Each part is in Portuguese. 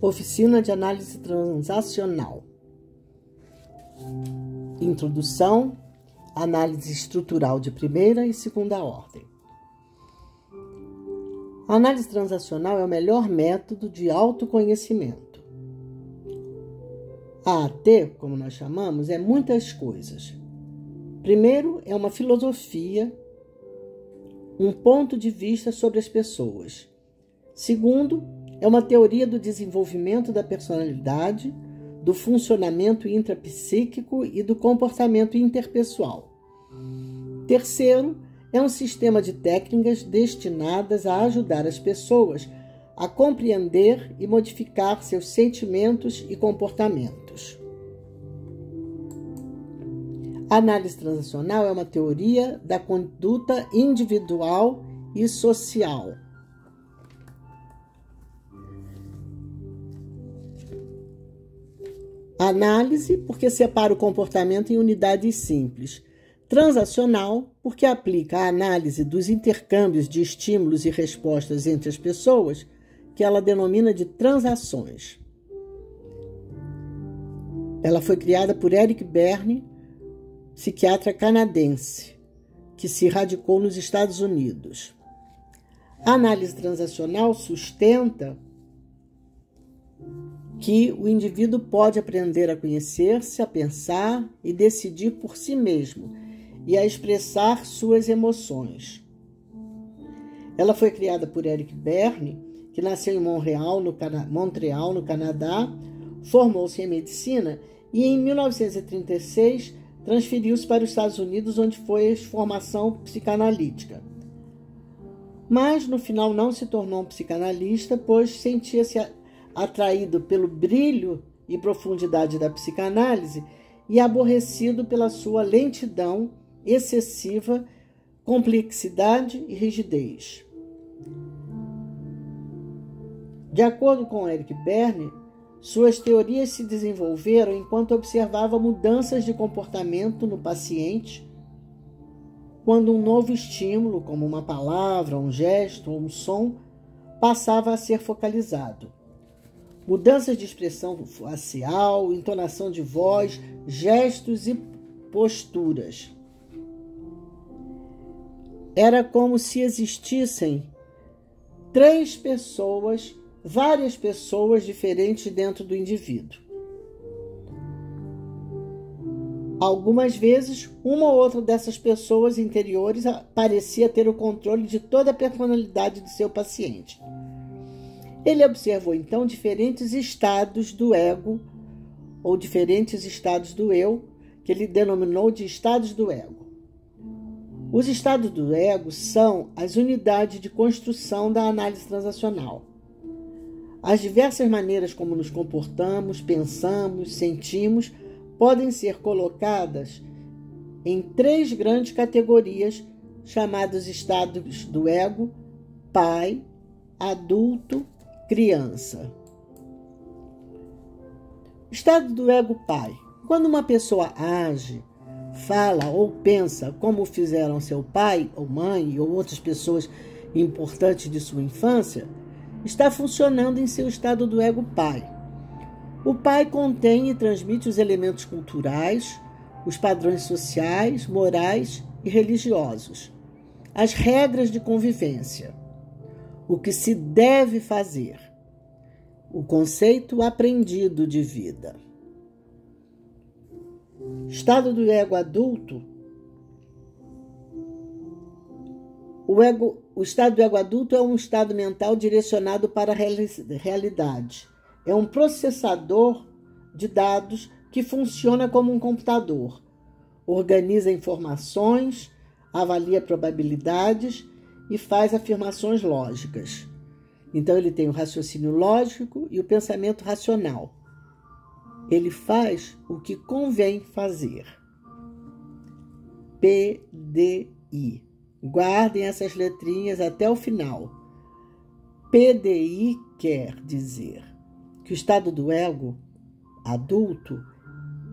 Oficina de Análise Transacional. Introdução, análise estrutural de primeira e segunda ordem. A análise transacional é o melhor método de autoconhecimento. A AT, como nós chamamos, é muitas coisas. Primeiro, é uma filosofia, um ponto de vista sobre as pessoas. Segundo, é uma teoria do desenvolvimento da personalidade, do funcionamento intrapsíquico e do comportamento interpessoal. Terceiro, é um sistema de técnicas destinadas a ajudar as pessoas a compreender e modificar seus sentimentos e comportamentos. A análise transacional é uma teoria da conduta individual e social. Análise, porque separa o comportamento em unidades simples. Transacional, porque aplica a análise dos intercâmbios de estímulos e respostas entre as pessoas, que ela denomina de transações. Ela foi criada por Eric Berne, psiquiatra canadense, que se radicou nos Estados Unidos. A análise transacional sustenta que o indivíduo pode aprender a conhecer-se, a pensar e decidir por si mesmo e a expressar suas emoções. Ela foi criada por Eric Berne, que nasceu em Montreal, no Canadá, formou-se em medicina e em 1936 transferiu-se para os Estados Unidos, onde foi formação psicanalítica. Mas no final não se tornou um psicanalista, pois sentia-se atraído pelo brilho e profundidade da psicanálise e aborrecido pela sua lentidão excessiva, complexidade e rigidez. De acordo com Eric Berne, suas teorias se desenvolveram enquanto observava mudanças de comportamento no paciente quando um novo estímulo, como uma palavra, um gesto ou um som, passava a ser focalizado. Mudanças de expressão facial, entonação de voz, gestos e posturas. Era como se existissem várias pessoas diferentes dentro do indivíduo. Algumas vezes, uma ou outra dessas pessoas interiores parecia ter o controle de toda a personalidade de seu paciente. Ele observou, então, diferentes estados do ego, ou diferentes estados do eu, que ele denominou de estados do ego. Os estados do ego são as unidades de construção da análise transacional. As diversas maneiras como nos comportamos, pensamos, sentimos, podem ser colocadas em 3 grandes categorias, chamadas estados do ego: pai, adulto, criança. Estado do ego pai. Quando uma pessoa age, fala ou pensa como fizeram seu pai ou mãe ou outras pessoas importantes de sua infância, está funcionando em seu estado do ego pai. O pai contém e transmite os elementos culturais, os padrões sociais, morais e religiosos, as regras de convivência, o que se deve fazer, o conceito aprendido de vida. Estado do ego adulto. O estado do ego adulto é um estado mental direcionado para a realidade. É um processador de dados que funciona como um computador. Organiza informações, avalia probabilidades e faz afirmações lógicas. Então, ele tem o raciocínio lógico e o pensamento racional. Ele faz o que convém fazer. PDI. Guardem essas letrinhas até o final. PDI quer dizer que o estado do ego adulto,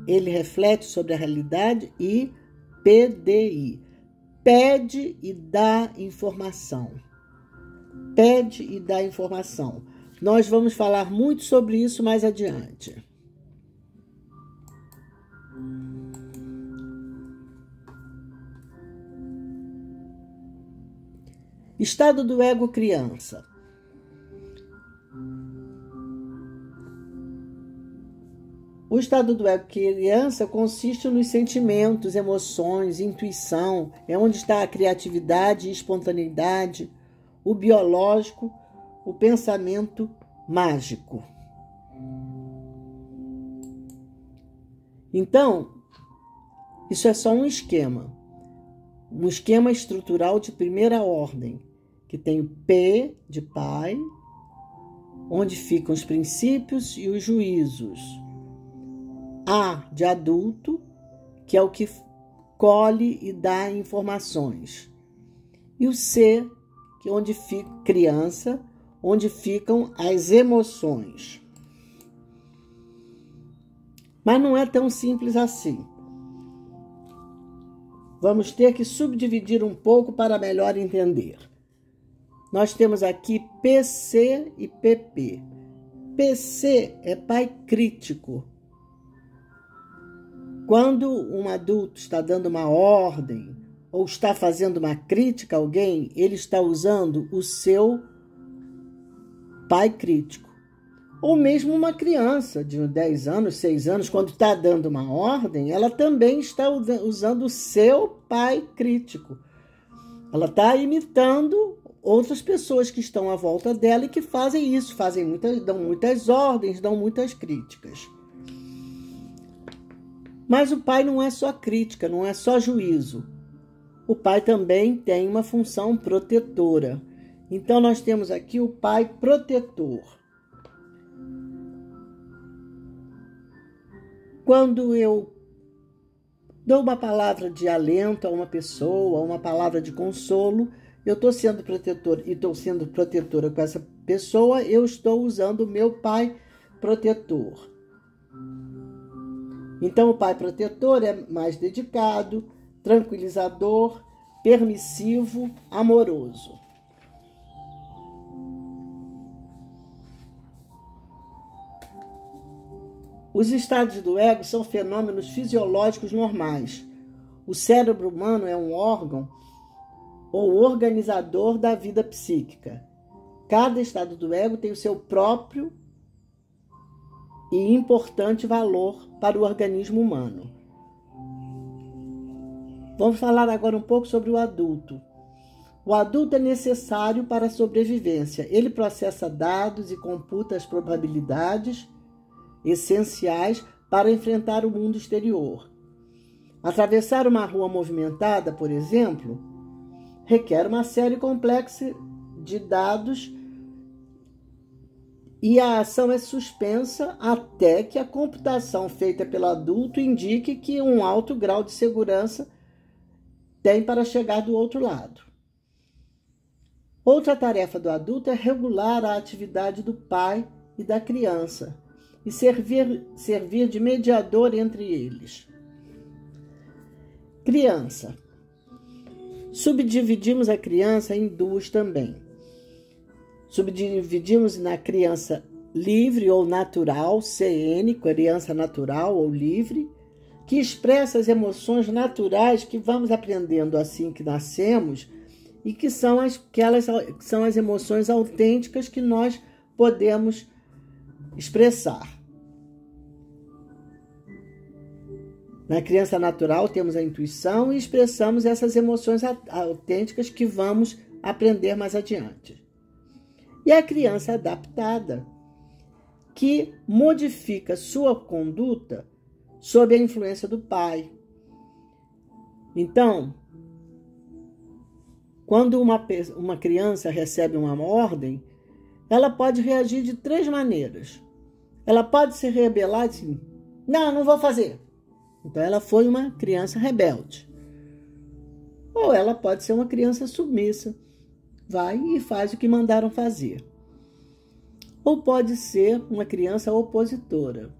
ele reflete sobre a realidade, e PDI, pede e dá informação. Pede e dá informação. Nós vamos falar muito sobre isso mais adiante. Estado do ego criança. O estado do ego criança consiste nos sentimentos, emoções, intuição, é onde está a criatividade e espontaneidade, o biológico, o pensamento mágico. Então, isso é só um esquema estrutural de primeira ordem, que tem o P de pai, onde ficam os princípios e os juízos. A de adulto, que é o que colhe e dá informações. E o C, que é onde fica criança, onde ficam as emoções. Mas não é tão simples assim. Vamos ter que subdividir um pouco para melhor entender. Nós temos aqui PC e PP. PC é pai crítico. Quando um adulto está dando uma ordem ou está fazendo uma crítica a alguém, ele está usando o seu pai crítico. Ou mesmo uma criança de 10 anos, 6 anos, quando está dando uma ordem, ela também está usando o seu pai crítico. Ela está imitando outras pessoas que estão à volta dela e que fazem isso, dão muitas ordens, dão muitas críticas. Mas o pai não é só crítica, não é só juízo. O pai também tem uma função protetora. Então, nós temos aqui o pai protetor. Quando eu dou uma palavra de alento a uma pessoa, uma palavra de consolo, eu estou sendo protetor e estou sendo protetora com essa pessoa, eu estou usando o meu pai protetor. Então, o pai protetor é mais dedicado, tranquilizador, permissivo, amoroso. Os estados do ego são fenômenos fisiológicos normais. O cérebro humano é um órgão ou organizador da vida psíquica. Cada estado do ego tem o seu próprio e importante valor para o organismo humano. Vamos falar agora um pouco sobre o adulto. O adulto é necessário para a sobrevivência. Ele processa dados e computa as probabilidades essenciais para enfrentar o mundo exterior. Atravessar uma rua movimentada, por exemplo, requer uma série complexa de dados e a ação é suspensa até que a computação feita pelo adulto indique que um alto grau de segurança tem para chegar do outro lado. Outra tarefa do adulto é regular a atividade do pai e da criança e servir de mediador entre eles. Criança. Subdividimos a criança em duas também. Subdividimos na criança livre ou natural, CN, criança natural ou livre, que expressa as emoções naturais que vamos aprendendo assim que nascemos e que são as emoções autênticas que nós podemos expressar. Na criança natural temos a intuição e expressamos essas emoções autênticas que vamos aprender mais adiante. E a criança adaptada, que modifica sua conduta sob a influência do pai. Então, quando uma criança recebe uma ordem, ela pode reagir de 3 maneiras. Ela pode se rebelar e dizer, não vou fazer. Então, ela foi uma criança rebelde. Ou ela pode ser uma criança submissa. Vai e faz o que mandaram fazer. Ou pode ser uma criança opositora.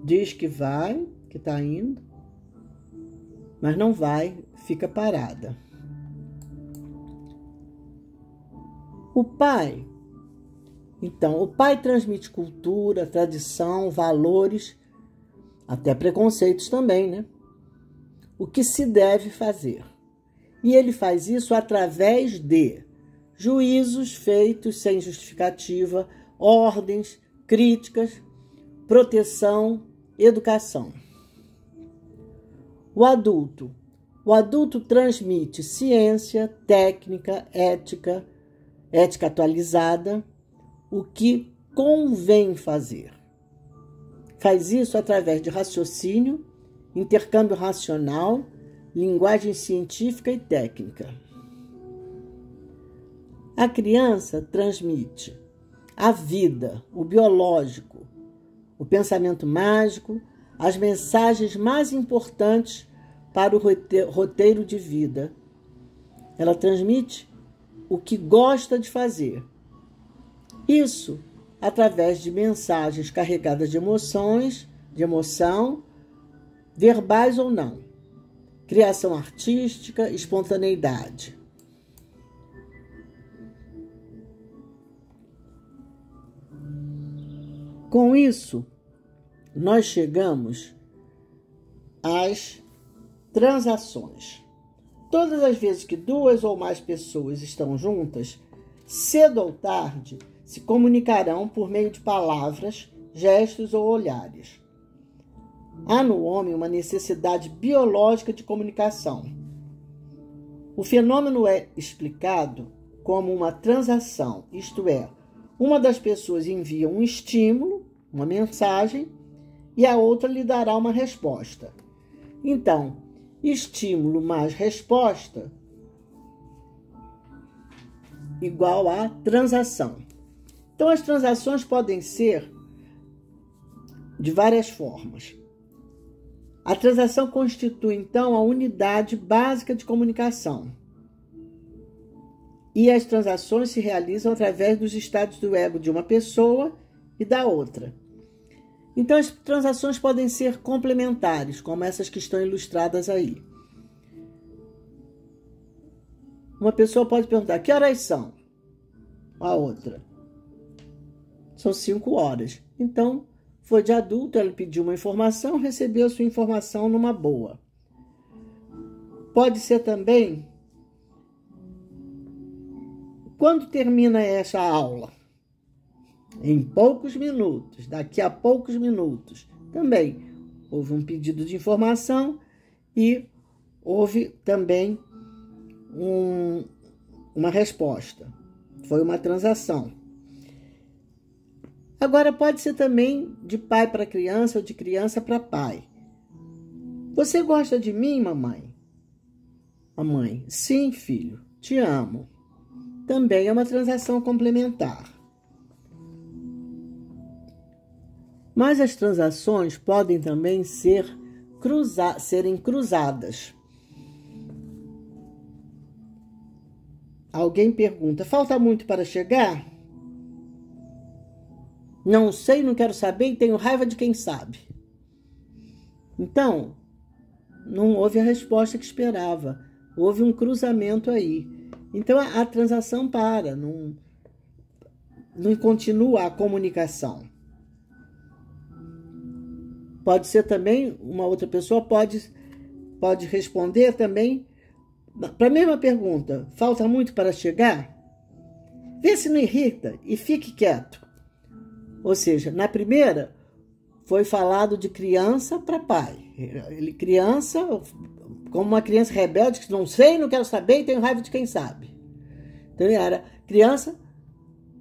Diz que vai, que está indo, mas não vai, fica parada. O pai Então, o pai transmite cultura, tradição, valores, até preconceitos também, né? O que se deve fazer. E ele faz isso através de juízos feitos sem justificativa, ordens, críticas, proteção, educação. O adulto transmite ciência, técnica, ética atualizada, o que convém fazer. Faz isso através de raciocínio, intercâmbio racional, linguagem científica e técnica. A criança transmite a vida, o biológico, o pensamento mágico, as mensagens mais importantes para o roteiro de vida. Ela transmite o que gosta de fazer. Isso através de mensagens carregadas de emoção, verbais ou não. Criação artística, espontaneidade. Com isso, nós chegamos às transações. Todas as vezes que duas ou mais pessoas estão juntas, cedo ou tarde, se comunicarão por meio de palavras, gestos ou olhares. Há no homem uma necessidade biológica de comunicação. O fenômeno é explicado como uma transação, isto é, uma das pessoas envia um estímulo, uma mensagem, e a outra lhe dará uma resposta. Então, estímulo mais resposta igual a transação. Então, as transações podem ser de várias formas. A transação constitui, então, a unidade básica de comunicação. E as transações se realizam através dos estados do ego de uma pessoa e da outra. Então, as transações podem ser complementares, como essas que estão ilustradas aí. Uma pessoa pode perguntar, que horas são? A outra. São 5 horas. Então, foi de adulto, ela pediu uma informação, recebeu a sua informação numa boa. Pode ser também, quando termina essa aula? Em poucos minutos, daqui a poucos minutos. Também houve um pedido de informação e houve também uma resposta. Foi uma transação. Agora pode ser também de pai para criança ou de criança para pai. Você gosta de mim, mamãe? A mãe, sim, filho, te amo. Também é uma transação complementar. Mas as transações podem também serem cruzadas. Alguém pergunta, falta muito para chegar? Não sei, não quero saber e tenho raiva de quem sabe. Então, não houve a resposta que esperava. Houve um cruzamento aí. Então, a transação para, não continua a comunicação. Pode ser também, uma outra pessoa pode responder também para a mesma pergunta. Falta muito para chegar? Vê se não irrita e fique quieto. Ou seja, na primeira foi falado de criança para pai. Criança, como uma criança rebelde, que não sei, não quero saber e tenho raiva de quem sabe. Então era criança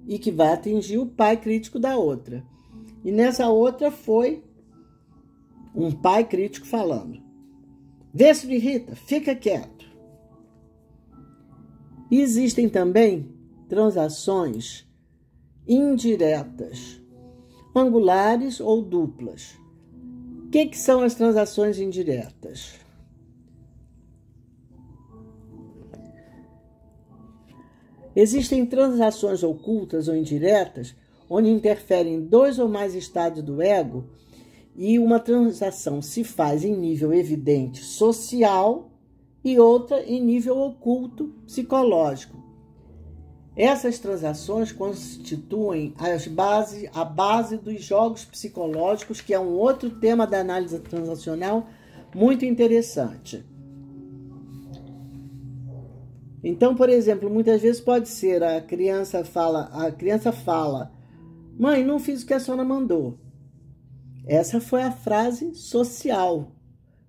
e que vai atingir o pai crítico da outra. E nessa outra foi um pai crítico falando. Vê se não irrita, fica quieto. E existem também transações indiretas, angulares ou duplas. O que são as transações indiretas? Existem transações ocultas ou indiretas, onde interferem 2 ou mais estados do ego, e uma transação se faz em nível evidente social e outra em nível oculto psicológico. Essas transações constituem a base dos jogos psicológicos, que é um outro tema da análise transacional muito interessante. Então, por exemplo, muitas vezes pode ser a criança fala, mãe, não fiz o que a senhora mandou. Essa foi a frase social,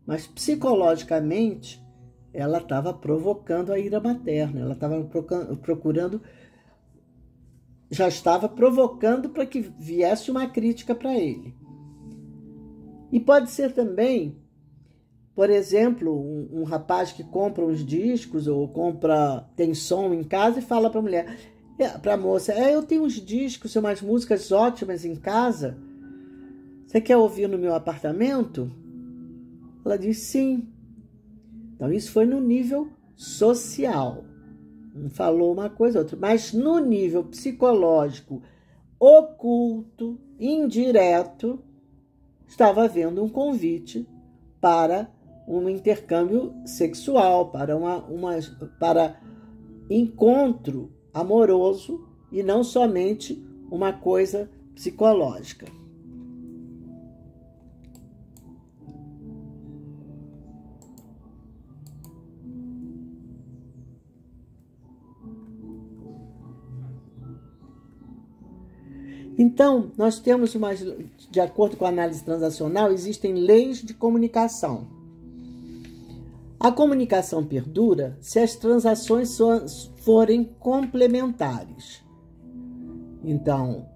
mas psicologicamente ela estava provocando a ira materna, ela estava já estava provocando para que viesse uma crítica para ele. E pode ser também, por exemplo, um rapaz que compra uns discos ou tem som em casa e fala para a mulher, para a moça, eu tenho uns discos, umas músicas ótimas em casa, você quer ouvir no meu apartamento? Ela diz sim. Então isso foi no nível social. Não falou uma coisa ou outra, mas no nível psicológico, oculto, indireto, estava havendo um convite para um intercâmbio sexual, para encontro amoroso e não somente uma coisa psicológica. Então, nós temos de acordo com a análise transacional, existem leis de comunicação. A comunicação perdura se as transações forem complementares. Então,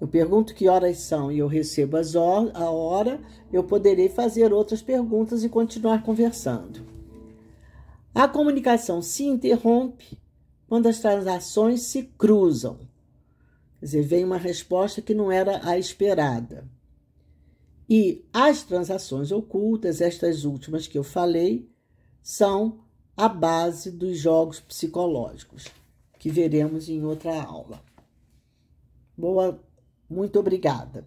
eu pergunto que horas são e eu recebo a hora, eu poderei fazer outras perguntas e continuar conversando. A comunicação se interrompe quando as transações se cruzam. Quer dizer, vem uma resposta que não era a esperada. E as transações ocultas, estas últimas que eu falei, são a base dos jogos psicológicos, que veremos em outra aula. Muito obrigada.